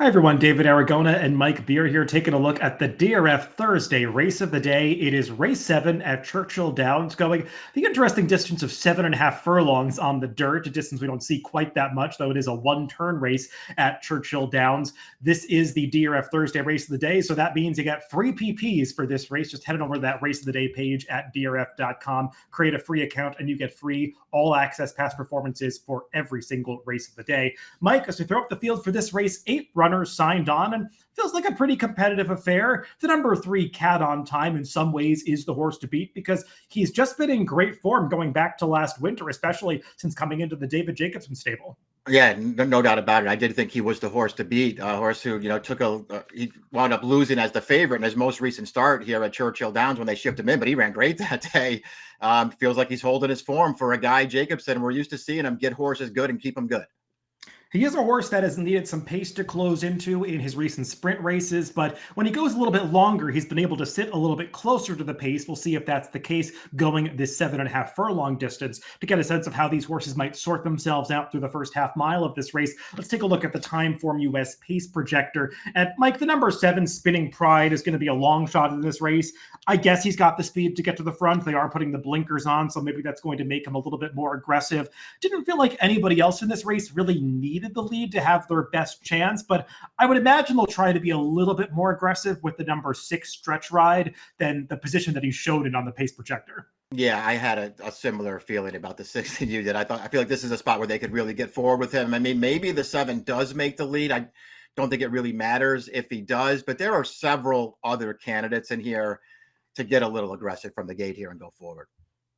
Hi everyone, David Aragona and Mike Beer here taking a look at the DRF Thursday race of the day. It is race 7 at Churchill Downs, going the interesting distance of 7.5 furlongs on the dirt, a distance we don't see quite that much, though it is a one-turn race at Churchill Downs. This is the DRF Thursday race of the day, so that means you get free PPs for this race. Just head on over to that race of the day page at DRF.com, create a free account, and you get free all-access past performances for every single race of the day. Mike, as we throw up the field for this race, 8 runners signed on, and feels like a pretty competitive affair. The number 3 Cat on Time in some ways is the horse to beat because he's just been in great form going back to last winter, especially since coming into the David Jacobson stable. Yeah, no doubt about it. I did think he was the horse to beat. A horse who, he wound up losing as the favorite in his most recent start here at Churchill Downs when they shipped him in, but he ran great that day. Feels like he's holding his form for a guy, Jacobson. We're used to seeing him get horses good and keep them good. He is a horse that has needed some pace to close into in his recent sprint races, but when he goes a little bit longer, he's been able to sit a little bit closer to the pace. We'll see if that's the case going this 7.5 furlong distance to get a sense of how these horses might sort themselves out through the first half mile of this race. Let's take a look at the Timeform US pace projector. And Mike, the number 7 Spinning Pride is going to be a long shot in this race. I guess he's got the speed to get to the front. They are putting the blinkers on, so maybe that's going to make him a little bit more aggressive. Didn't feel like anybody else in this race really needed the lead to have their best chance, but I would imagine they'll try to be a little bit more aggressive with the number 6 Stretch Ride than the position that he showed in on the pace projector. Yeah, I had a similar feeling about the 6 that you did. I feel like this is a spot where they could really get forward with him. I mean, maybe the 7 does make the lead. I don't think it really matters if he does, but there are several other candidates in here to get a little aggressive from the gate here and go forward.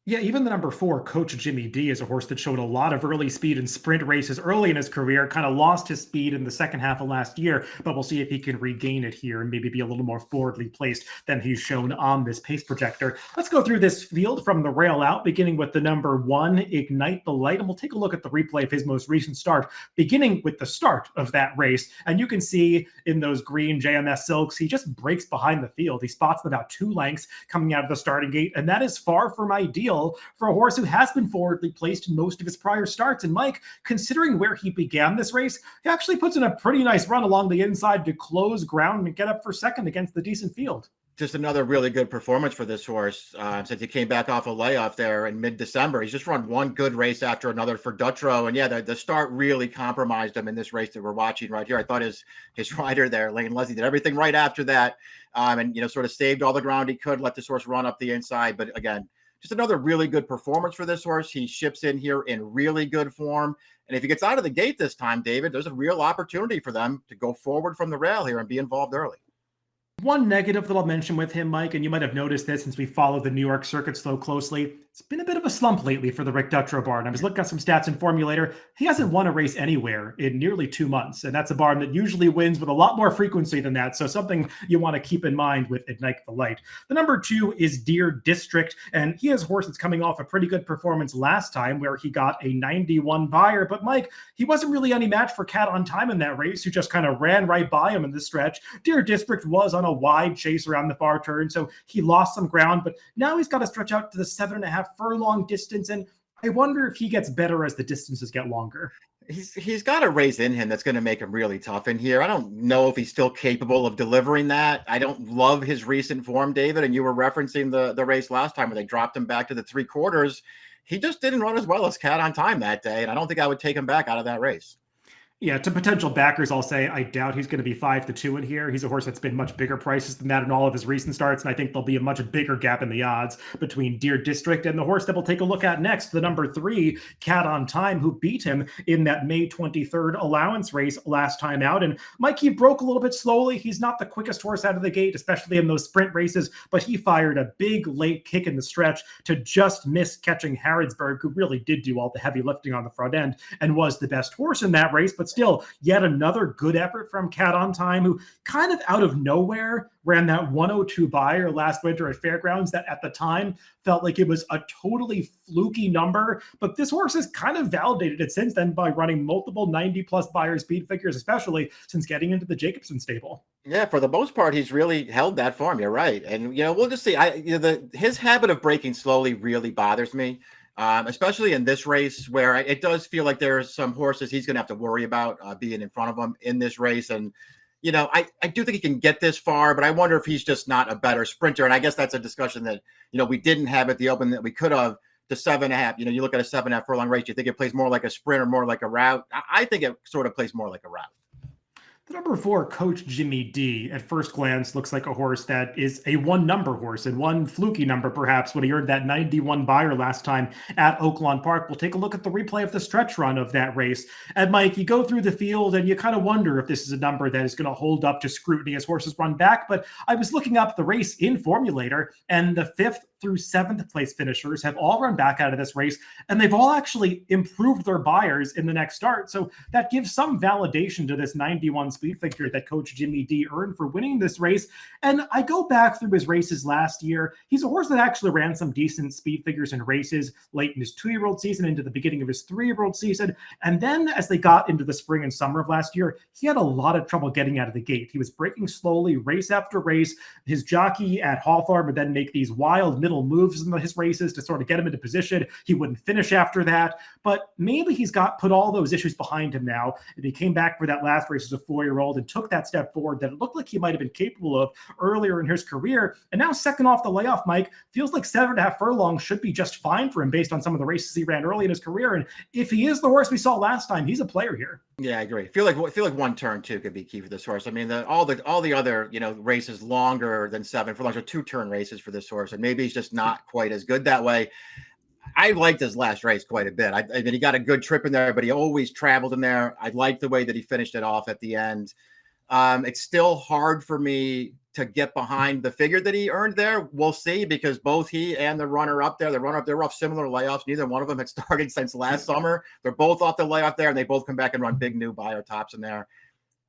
Yeah, even the number 4, Coach Jimi D, is a horse that showed a lot of early speed in sprint races early in his career, kind of lost his speed in the second half of last year, but we'll see if he can regain it here and maybe be a little more forwardly placed than he's shown on this pace projector. Let's go through this field from the rail out, beginning with the number 1, Ignite the Light, and we'll take a look at the replay of his most recent start, beginning with the start of that race. And you can see in those green JMS silks, he just breaks behind the field. He spots them about 2 lengths coming out of the starting gate, and that is far from ideal for a horse who has been forwardly placed in most of his prior starts. And Mike, considering where he began this race, he actually puts in a pretty nice run along the inside to close ground and get up for second against the decent field. Just another really good performance for this horse since he came back off a layoff there in mid-December. He's just run one good race after another for Dutrow. And yeah, the start really compromised him in this race that we're watching right here. I thought his rider there, Lane Leslie, did everything right after that and, sort of saved all the ground he could, let this horse run up the inside. But again, just another really good performance for this horse. He ships in here in really good form. And if he gets out of the gate this time, David, there's a real opportunity for them to go forward from the rail here and be involved early. One negative that I'll mention with him, Mike, and you might have noticed this since we follow the New York circuit so closely, it's been a bit of a slump lately for the Rick Dutrow barn. I was looking at some stats in Formulator. He hasn't won a race anywhere in nearly 2 months, and that's a barn that usually wins with a lot more frequency than that, so something you want to keep in mind with Ignite the Light. The number 2 is Deer District, and he has a horse that's coming off a pretty good performance last time where he got a 91 buyer, but Mike, he wasn't really any match for Cat on Time in that race, who just kind of ran right by him in this stretch. Deer District was on a wide chase around the far turn, so he lost some ground, but now he's got to stretch out to the 7.5 furlong distance, and I wonder if he gets better as the distances get longer. He's got a race in him that's going to make him really tough in here. I don't know if he's still capable of delivering that. I don't love his recent form, David, and you were referencing the race last time where they dropped him back to the 3/4. He just didn't run as well as Cat on Time that day, and I don't think I would take him back out of that race. Yeah, to potential backers, I'll say I doubt he's going to be 5-2 in here. He's a horse that's been much bigger prices than that in all of his recent starts, and I think there'll be a much bigger gap in the odds between Deer District and the horse that we'll take a look at next, the number 3, Cat on Time, who beat him in that May 23rd allowance race last time out. And Mike, he broke a little bit slowly. He's not the quickest horse out of the gate, especially in those sprint races, but he fired a big late kick in the stretch to just miss catching Harrodsburg, who really did do all the heavy lifting on the front end and was the best horse in that race. But still, yet another good effort from Cat on Time, who kind of out of nowhere ran that 102 buyer last winter at Fairgrounds that at the time felt like it was a totally fluky number. But this horse has kind of validated it since then by running multiple 90-plus buyer speed figures, especially since getting into the Jacobson stable. Yeah, for the most part, he's really held that form. You're right. And, we'll just see. His habit of breaking slowly really bothers me. especially in this race where it does feel like there's some horses he's going to have to worry about being in front of him in this race. And, I do think he can get this far, but I wonder if he's just not a better sprinter. And I guess that's a discussion that, we didn't have at the Open that we could have. The 7.5, you look at a 7.5 furlong race, you think it plays more like a sprint or more like a route? I think it sort of plays more like a route. The number 4, Coach Jimi D, at first glance looks like a horse that is a one-number horse, and one fluky number perhaps when he earned that 91 Beyer last time at Oaklawn Park. We'll take a look at the replay of the stretch run of that race. And Mike, you go through the field and you kind of wonder if this is a number that is going to hold up to scrutiny as horses run back. But I was looking up the race in Formulator, and the 5th through 7th place finishers have all run back out of this race, and they've all actually improved their Beyers in the next start. So that gives some validation to this 91 speed figure that Coach Jimi D earned for winning this race. And I go back through his races last year. He's a horse that actually ran some decent speed figures in races late in his 2-year-old season into the beginning of his 3-year-old season. And then as they got into the spring and summer of last year, he had a lot of trouble getting out of the gate. He was breaking slowly race after race. His jockey at Hawthorne would then make these wild middle moves in his races to sort of get him into position. He wouldn't finish after that, but maybe he's put all those issues behind him now. And he came back for that last race as a 4-year-old and took that step forward that it looked like he might have been capable of earlier in his career. And now second off the layoff, Mike, feels like 7.5 furlongs should be just fine for him based on some of the races he ran early in his career. And if he is the horse we saw last time, he's a player here. Yeah, I agree. I feel like one turn too could be key for this horse. I mean, all the other races longer than 7 furlongs are 2-turn races for this horse, and maybe he's just not quite as good that way. I liked his last race quite a bit. I mean, he got a good trip in there, but he always traveled in there. I liked the way that he finished it off at the end. It's still hard for me to get behind the figure that he earned there. We'll see, because both he and the runner-up there, they're off similar layoffs. Neither one of them had started since last summer. They're both off the layoff there, and they both come back and run big new Beyer tops in there.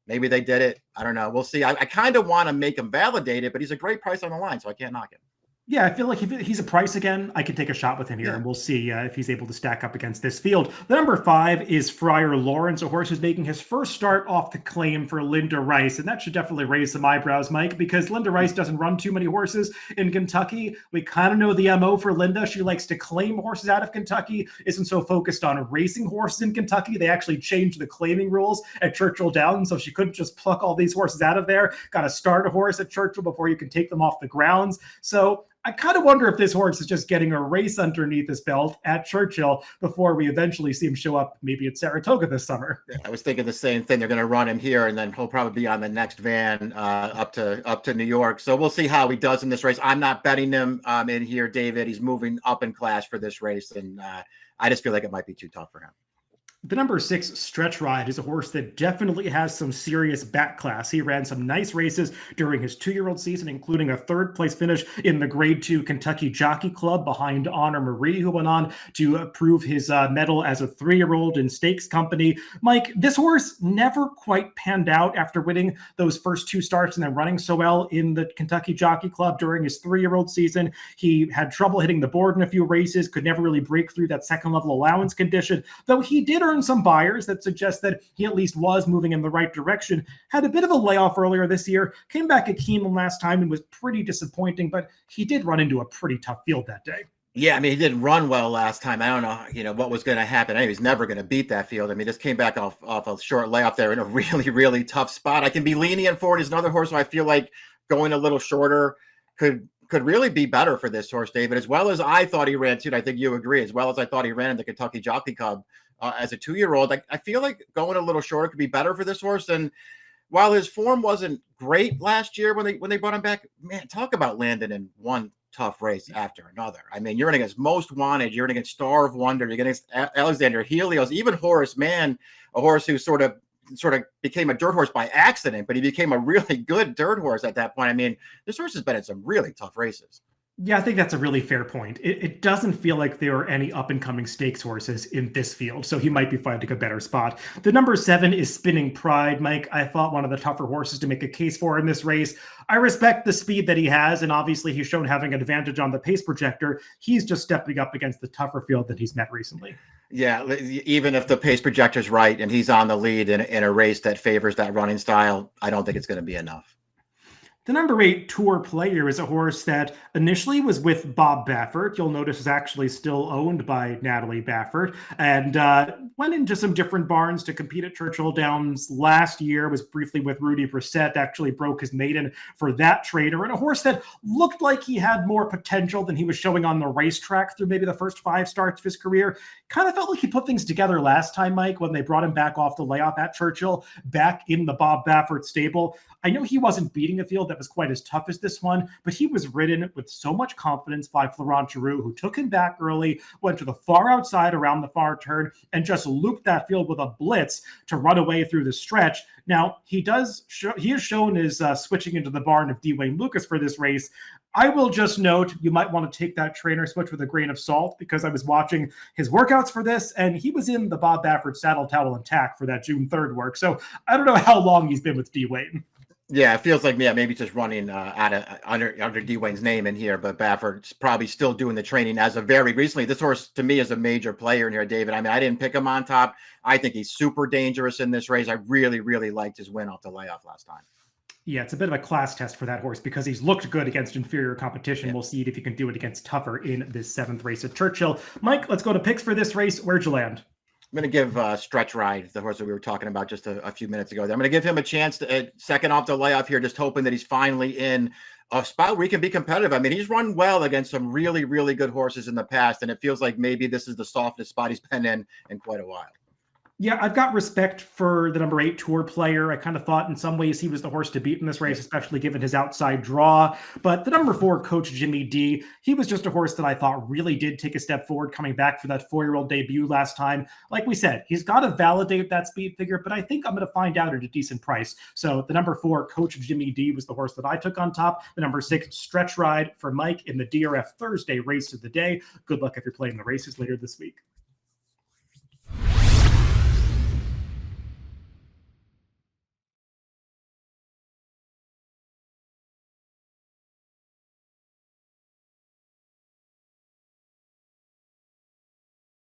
Maybe they did it. I don't know. We'll see. I kind of want to make him validate it, but he's a great price on the line, so I can't knock it. Yeah, I feel like if he's a price again, I can take a shot with him here, and we'll see if he's able to stack up against this field. The number 5 is Friar Lawrence, a horse who's making his first start off the claim for Linda Rice, and that should definitely raise some eyebrows, Mike, because Linda Rice doesn't run too many horses in Kentucky. We kind of know the MO for Linda. She likes to claim horses out of Kentucky, isn't so focused on racing horses in Kentucky. They actually changed the claiming rules at Churchill Downs, so she couldn't just pluck all these horses out of there. Got to start a horse at Churchill before you can take them off the grounds. So I kind of wonder if this horse is just getting a race underneath his belt at Churchill before we eventually see him show up maybe at Saratoga this summer. Yeah, I was thinking the same thing. They're going to run him here, and then he'll probably be on the next van up to New York. So we'll see how he does in this race. I'm not betting him in here, David. He's moving up in class for this race, and I just feel like it might be too tough for him. The number 6, Stretch Ride, is a horse that definitely has some serious back class. He ran some nice races during his 2-year-old season, including a 3rd-place finish in the Grade 2 Kentucky Jockey Club behind Honor Marie, who went on to prove his medal as a 3-year-old in Stakes Company. Mike, this horse never quite panned out after winning those first 2 starts and then running so well in the Kentucky Jockey Club during his 3-year-old season. He had trouble hitting the board in a few races, could never really break through that second-level allowance condition, though he did earn some Beyers that suggest that he at least was moving in the right direction. Had a bit of a layoff earlier this year, came back at Keeneland last time and was pretty disappointing, but he did run into a pretty tough field that day. Yeah, I mean, he didn't run well last time. I don't know, what was going to happen. He's never going to beat that field. I mean, just came back off a short layoff there in a really, really tough spot. I can be lenient for it. He's another horse who I feel like going a little shorter could really be better for this horse, David, as well as I thought he ran too. And I think you agree, as well as I thought he ran in the Kentucky Jockey Club as a 2-year-old. I feel like going a little shorter could be better for this horse. And while his form wasn't great last year when they brought him back, man, talk about landing in one tough race after another. I mean, you're in against Most Wanted, you're in against Star of Wonder, you're against Alexander Helios, even Horace Mann, a horse who sort of became a dirt horse by accident, but he became a really good dirt horse at that point. I mean, this horse has been in some really tough races. Yeah, I think that's a really fair point. It doesn't feel like there are any up-and-coming stakes horses in this field, so he might be finding a better spot. The number 7 is Spinning Pride. Mike, I thought one of the tougher horses to make a case for in this race. I respect the speed that he has, and obviously he's shown having an advantage on the pace projector. He's just stepping up against the tougher field that he's met recently. Yeah, even if the pace projector's right and he's on the lead in a race that favors that running style, I don't think it's going to be enough. The number 8 Tour Player is a horse that initially was with Bob Baffert. You'll notice is actually still owned by Natalie Baffert, and went into some different barns to compete at Churchill Downs last year. Was briefly with Rudy Brissett, actually broke his maiden for that trainer, and a horse that looked like he had more potential than he was showing on the racetrack through maybe the first 5 starts of his career. Kind of felt like he put things together last time, Mike, when they brought him back off the layoff at Churchill, back in the Bob Baffert stable. I know he wasn't beating a field that was quite as tough as this one, but he was ridden with so much confidence by Florent Giroux, who took him back early, went to the far outside around the far turn, and just looped that field with a blitz to run away through the stretch. Now, he has shown his switching into the barn of D. Wayne Lucas for this race. I will just note, you might want to take that trainer switch with a grain of salt, because I was watching his workouts for this, and he was in the Bob Baffert saddle towel and tack for that June 3rd work. So I don't know how long he's been with D. Wayne. Yeah, it feels like, maybe just running under D. Wayne's name in here, but Baffert's probably still doing the training as of very recently. This horse, to me, is a major player in here, David. I mean, I didn't pick him on top. I think he's super dangerous in this race. I really, really liked his win off the layoff last time. Yeah, it's a bit of a class test for that horse because he's looked good against inferior competition. Yeah. We'll see if he can do it against tougher in this 7th race at Churchill. Mike, let's go to picks for this race. Where'd you land? I'm going to give Stretch Ride, the horse that we were talking about just a few minutes ago. I'm going to give him a chance to second off the layoff here, just hoping that he's finally in a spot where he can be competitive. I mean, he's run well against some really, really good horses in the past, and it feels like maybe this is the softest spot he's been in quite a while. Yeah, I've got respect for the number 8 Tour Player. I kind of thought in some ways he was the horse to beat in this race, especially given his outside draw. But the number 4 Coach Jimi D, he was just a horse that I thought really did take a step forward coming back for that 4-year-old debut last time. Like we said, he's got to validate that speed figure, but I think I'm going to find out at a decent price. So the number 4 Coach Jimi D was the horse that I took on top. The number 6 Stretch Ride for Mike in the DRF Thursday race of the day. Good luck if you're playing the races later this week.